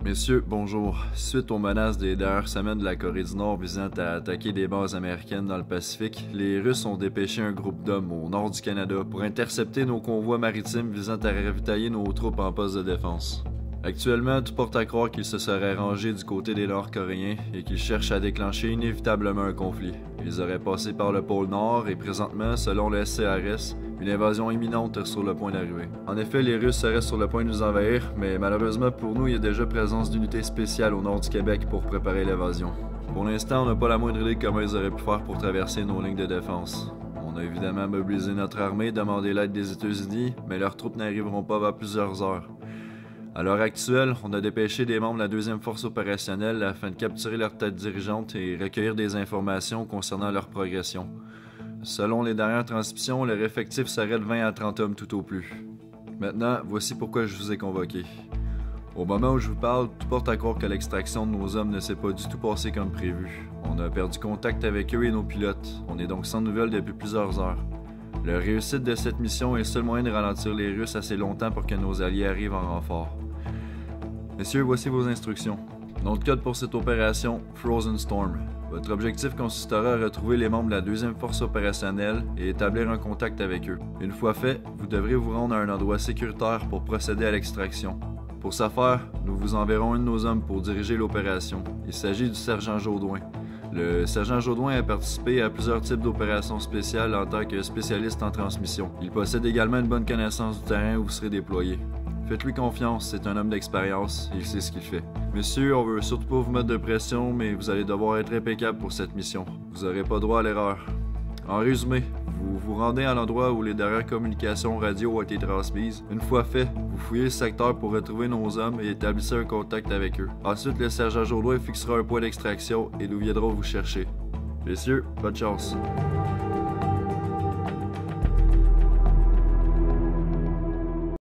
Messieurs, bonjour. Suite aux menaces des dernières semaines de la Corée du Nord visant à attaquer des bases américaines dans le Pacifique, les Russes ont dépêché un groupe d'hommes au nord du Canada pour intercepter nos convois maritimes visant à ravitailler nos troupes en poste de défense. Actuellement, tout porte à croire qu'ils se seraient rangés du côté des Nord-Coréens et qu'ils cherchent à déclencher inévitablement un conflit. Ils auraient passé par le pôle Nord et présentement, selon le SCRS, une invasion imminente est sur le point d'arriver. En effet, les Russes seraient sur le point de nous envahir, mais malheureusement pour nous, il y a déjà présence d'unités spéciales au nord du Québec pour préparer l'évasion. Pour l'instant, on n'a pas la moindre idée de comment ils auraient pu faire pour traverser nos lignes de défense. On a évidemment mobilisé notre armée, demandé l'aide des États-Unis, mais leurs troupes n'arriveront pas avant plusieurs heures. À l'heure actuelle, on a dépêché des membres de la deuxième force opérationnelle afin de capturer leur tête dirigeante et recueillir des informations concernant leur progression. Selon les dernières transmissions, leur effectif serait de 20 à 30 hommes tout au plus. Maintenant, voici pourquoi je vous ai convoqué. Au moment où je vous parle, tout porte à croire que l'extraction de nos hommes ne s'est pas du tout passée comme prévu. On a perdu contact avec eux et nos pilotes. On est donc sans nouvelles depuis plusieurs heures. La réussite de cette mission est le seul moyen de ralentir les Russes assez longtemps pour que nos alliés arrivent en renfort. Messieurs, voici vos instructions. Nom de code pour cette opération, Frozen Storm. Votre objectif consistera à retrouver les membres de la deuxième force opérationnelle et établir un contact avec eux. Une fois fait, vous devrez vous rendre à un endroit sécuritaire pour procéder à l'extraction. Pour ce faire, nous vous enverrons un de nos hommes pour diriger l'opération. Il s'agit du sergent Jaudoin. Le sergent Jaudoin a participé à plusieurs types d'opérations spéciales en tant que spécialiste en transmission. Il possède également une bonne connaissance du terrain où vous serez déployé. Faites-lui confiance, c'est un homme d'expérience et il sait ce qu'il fait. Messieurs, on veut surtout pas vous mettre de pression, mais vous allez devoir être impeccable pour cette mission. Vous n'aurez pas droit à l'erreur. En résumé, vous vous rendez à l'endroit où les dernières communications radio ont été transmises. Une fois fait, vous fouillez le secteur pour retrouver nos hommes et établissez un contact avec eux. Ensuite, le sergent Jaudoin fixera un point d'extraction et nous viendrons vous chercher. Messieurs, bonne chance.